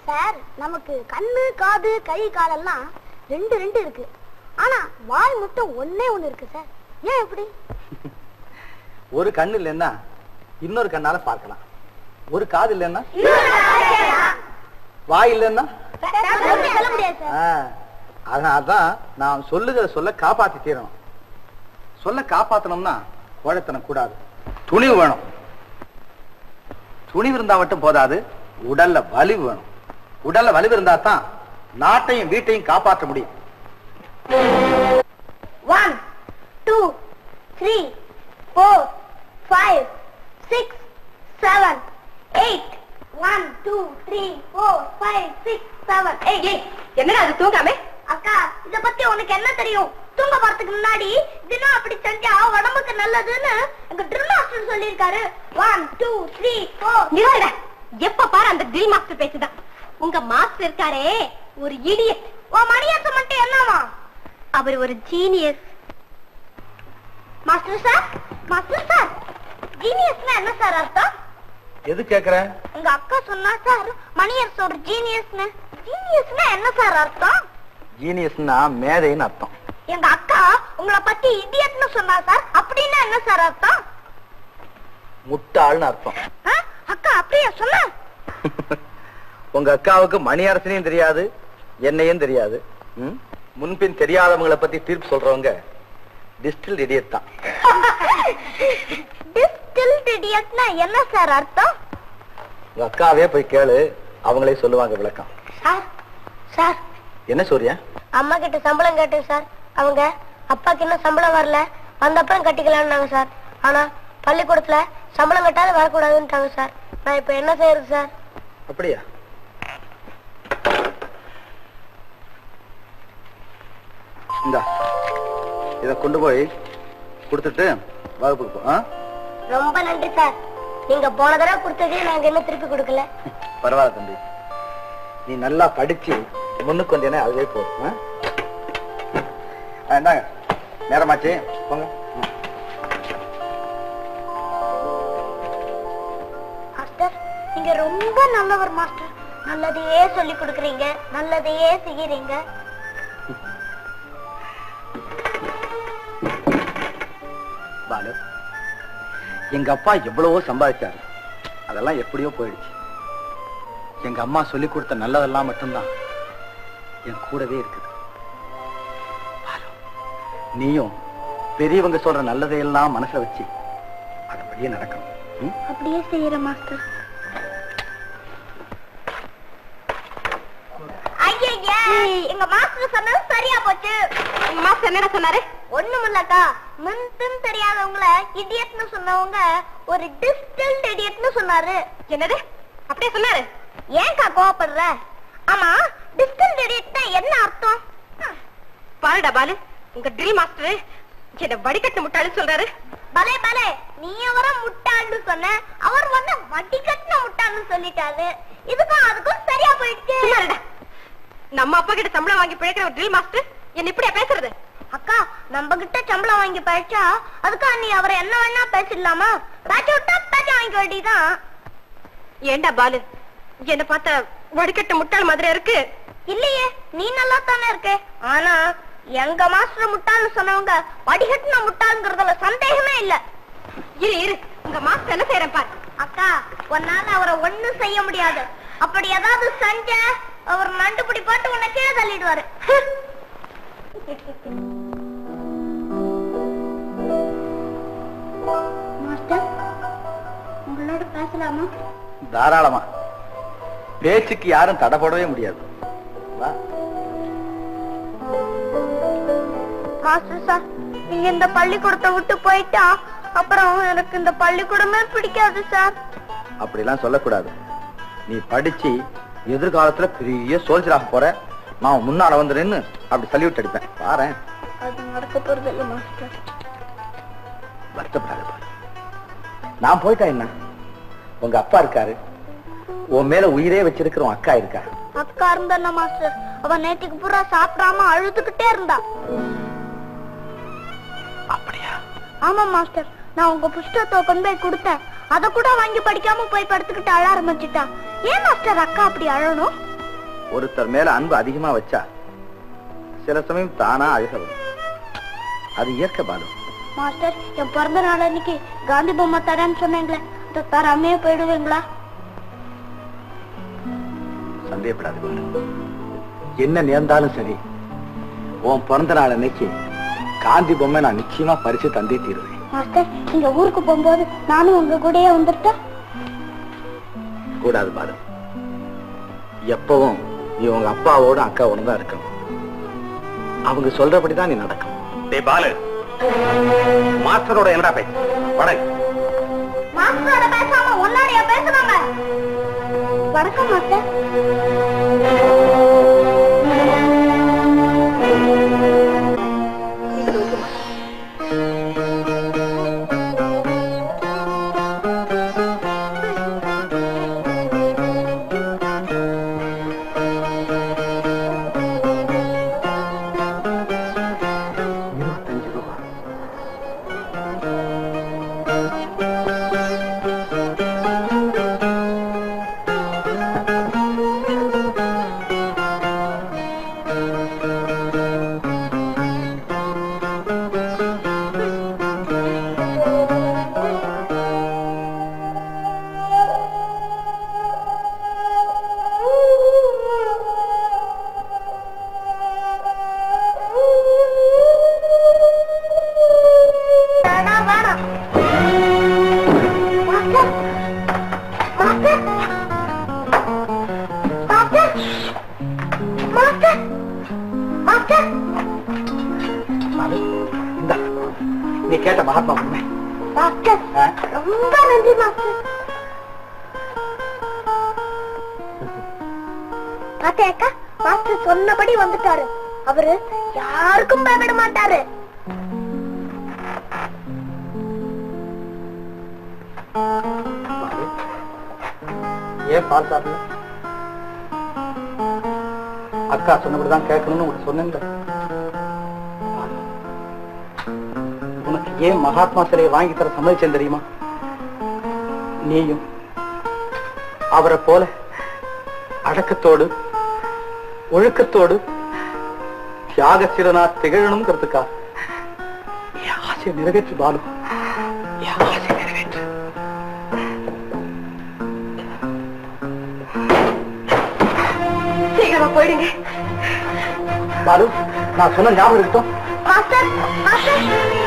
Sir நமக்கு கண்ணு காது கை காலெல்லாம் ரெண்டு ரெண்டு இருக்கு, ஆனா வாய் மட்டும் ஒன்னே ஒண்ணு இருக்கு சார். ஏன் எப்படி? ஒரு கண்ணு இல்லைன்னா இன்னொரு கண்ணால பார்க்கலாம், ஒரு காது இல்லைன்னா வாய் இல்லைன்னா சொல்ல முடியாது சார். அதனால்தான் நான் சொல்லுகிற சொல்ல காப்பாத்தி தீரணும். சொல்ல காப்பாத்தணும்னா கோழைத்தனம் கூடாது, துணிவு வேணும். துணிவு இருந்தா மட்டும் போதாது, உடல்ல வலிவு வேணும். உடல்ல வலிவு இருந்தா தான் நாட்டையும் வீட்டையும் காப்பாற்ற முடியும். 1 2 3 4 5 6 7 8 1 2 3 4 5 6 7 8. என்னடா அது தூங்காமே? அக்கா, இத பத்தி உனக்கு என்ன தெரியும்? தூங்க போறதுக்கு முன்னாடி தினம் அப்படி செஞ்சா உடம்புக்கு நல்லதுன்னு எங்க ட்ரில் மாஸ்டர் சொல்லிருக்காரு. 1 2 3 4. எப்ப பாரு அந்த ட்ரில் மாஸ்டர் பேசுதான். உங்க மாஸ்டர் இருக்காரே ஒரு இடியட். ஓ மணியாச மட்டும் என்னவா? அவர் ஒரு ஜீனியஸ். மாஸ்டர் சார், ஜீனியஸ்னா என்ன சார் அர்த்தம்? எது கேக்குற? உங்க அக்கா சொன்னா சார் மணியர்ஸ் ஒரு ஜீனியஸ்னு. ஜீனியஸ்னா என்ன சார் அர்த்தம்? ஜீனியஸ்னா மேதைன்னு அர்த்தம். எங்க அக்கா உங்களை பத்தி இடியட்னு சொன்னா சார், அப்படின்னா என்ன சார் அர்த்தம்? முட்டாள்னு அர்த்தம். அக்கா அப்படியே சொன்ன? உங்க அக்காவுக்கு மணியரசனையும் தெரியாது, என்னையும் தெரியாது. முன்பின் தெரியாதவங்களை பத்தி தீர்ப்பு சொல்றவங்க டிஸ்டில்ட் இடியட் தான். டிஸ்டில்ட் இடியட்னா என்ன சார் அர்த்தம்? உங்க அக்காவே போய் கேளு, அவங்களே சொல்லுவாங்க விளக்கம். சார் என்ன சூர்யா? அம்மா கிட்ட சம்பளம் கேட்டேன் சார். அவங்க அப்பாக்கு இன்னும் சம்பளம் வரல, வந்தப்பறம் கட்டிக்கலாம்னாங்க சார். ஆனா பள்ளிக்கூடத்துல சம்பளம் கட்டாத வரக்கூடாதுன்னுட்டாங்க சார். நான் இப்ப என்ன செய்யறது சார்? அப்படியா? இந்தா இத கொண்டு போய் கொடுத்துட்டு வகுப்புக்கு போ. ரொம்ப நன்றி சார். நீங்க போன தடவை கொடுத்ததே நாங்க என்ன திருப்பி கொடுக்கல. பரவாயில்ல தம்பி, நீ நல்லா படிச்சு முன்னுக்கு வந்தேனே அதுவே போதும். இந்தாங்க, நேரமாச்சு, போங்க. மாஸ்டர், நீங்க ரொம்ப நல்லவர் மாஸ்டர். நல்லதையே சொல்லி கொடுக்கறீங்க, நல்லதையே செய்யறீங்க. பாலு, எங்க அப்பா எவ்வளவோ சம்பாதிச்சாரு, அதெல்லாம் எப்படியோ போயிடுச்சு. எங்க அம்மா சொல்லி கொடுத்த நல்லதெல்லாம் மட்டும்தான் என் கூடவே இருக்குது. பாலு, நீயும் பெரியவங்க சொல்ற நல்லதையெல்லாம் மனசுல வச்சு அதன்படியே நடக்கணும். அப்படியே செய்யற மாஸ்டர். ஐயா, எங்க மாஸ்டர் சொன்னது சரியா போச்சு. மாஸ்டர் என்ன சொன்னாரு? ஒண்ணுமில்லக்கா, முன்பின் தெரியாதவங்கள இடியட்னு சொன்னவங்க ஒரு டிஸ்டில்ட் இடியட்னு சொன்னாரு. என்னது? அப்படியே சொன்னாரு? ஏன்க்கா கோவப்படுற? ஆமா, டிஸ்டில்ட் இடியட்னா என்ன அர்த்தம்? பாருடா பாலு, உங்க ட்ரில் மாஸ்டர் என்ன வடிகட்டு முட்டாள்னு சொல்றாரு. பலே பலே, நீ அவரை முட்டாள்னு சொன்ன, அவர் வந்து வடிகட்டின முட்டாள்னு சொல்லிட்டாரு. இதுக்கும் அதுக்கும் சரியா போயிடுச்சு. நம்ம அப்பா கிட்ட சம்பளம் வாங்கி பிழைக்கிற ஒரு ட்ரில் மாஸ்டர் என்ன இப்படியா பேசுறது? அக்கா, நம்ம கிட்ட சம்பளம் வாங்கி பழிச்சா அதுக்கா நீ அவரை என்ன வேணா பேசிடலாமா? பேச்ச விட்டா பேச்ச வாங்கிக்க வேண்டியதான். ஏண்டா பாலு, என்ன பார்த்தா வடிகட்டு முட்டாள் மாதிரி இருக்கு? இல்லையே, நீ நல்லா தானே இருக்கு. ஆனா எங்க மாஸ்டர் முட்டாள்னு சொன்னவங்க வடிகட்டின முட்டாள்ங்கிறதுல சந்தேகமே இல்ல. இரு, உங்க மாஸ்டர் என்ன செய்யறேன் பாரு. அக்கா, உன்னால அவரை ஒண்ணும் செய்ய முடியாது. அப்படி ஏதாவது செஞ்ச அவர் நண்டுபிடி போட்டு உன்னை கீழே தள்ளிடுவாரு. மாஸ்டர், உங்களோட பேசலாமா? தாராளமா, பேச்சுக்கு யாரும் தடை போடவே முடியாது. மாஸ்டர் சார், நீங்க இந்த பள்ளிக்கூடத்தை விட்டு போயிட்டா அப்புறம் எனக்கு இந்த பள்ளிக்கூடமே பிடிக்காது சார். அப்படிலாம் சொல்லக்கூடாது. நீ படிச்சு எதிர்காலத்துல பெரிய சோல்ஜராக போற. நான் முன்னால வந்து நின்னு அப்படி சல்யூட் அடிப்பேன் பாரு. அது நடக்க போறது இல்ல மாஸ்டர். வருத்தப்படாத, நான் போயிட்டா என்ன, உங்க அப்பா இருக்காரு, உன் மேல உயிரே வச்சிருக்கிற உன் அக்கா இருக்கா. அக்கா இருந்தா மாஸ்டர், அவ நேற்றுக்கு பூரா சாப்பிடாம அழுதுகிட்டே இருந்தா. அப்படியா? ஆமா மாஸ்டர், நான் உங்க புஸ்தகத்தை கொண்டு போய் கொடுத்தேன், அத கூட வாங்கி படிக்காம போய் படுத்துக்கிட்டு அழ ஆரம்பிச்சுட்டா. ஏன் மாஸ்டர் அக்கா அப்படி அழணும்? ஒருத்தர் மேல அன்பு அதிகமா வச்சா சில சமயம் தானா அழுக வரும். அது இயற்கை பாலு. மாஸ்டர், என் பிறந்த நாள் அன்னைக்கு காந்தி பொம்மை தரேன்னு சொன்னீங்களே, அதை தராமையே போயிடுவீங்களா? சந்தேகப்படாது பாலு. என்ன நேர்ந்தாலும் சரி, உன் பிறந்த நாள் அன்னைக்கு காந்தி பொம்மை நான் நிச்சயமா பரிசு தந்தே தீருவேன். மாஸ்டர், நீங்க ஊருக்கு போகும்போது நானும் உங்க கூடயே வந்துட்டா? கூடாது பாலு. எப்பவும் நீ உங்க அப்பாவோட அக்காவோட தான் இருக்கணும். அவங்க சொல்றபடிதான் நீ நடக்கும். டேய் பாலு, மாஸ்டரோட என்னடா பேச்சு? வடை மாஸ்டரோட பேசாம ஒன்னாரியா பேசுறாங்க. வணக்கம் மாஸ்டர். நீ கேட்ட மகாத்மா உண்மை. மாஸ்டர், ரொம்ப நன்றி மாஸ்டர். பாத்தியாக்கா, மாஸ்டர் சொன்னபடி வந்துட்டாரு. அவரு யாருக்கும் பயப்பட மாட்டாரு. ஏன் பால் சாப்பிடல? அக்கா சொன்னபடிதான் கேட்கணும்னு உங்களுக்கு சொன்னேன். உனக்கு ஏன் மகாத்மா சிலையை வாங்கி தர சம்மதிச்சேன் தெரியுமா? நீயும் அவரை போல அடக்கத்தோடு ஒழுக்கத்தோடு தியாகசீலனா திகழணுங்கிறதுக்கா என் ஆசையை நிறைவேற்று பாலு. என் ஆசையை நிறைவேற்று. சீக்கிரமா போயிடுங்க பாலு, நான் சொன்ன ஞாபகம் இருக்கட்டும். Master, master.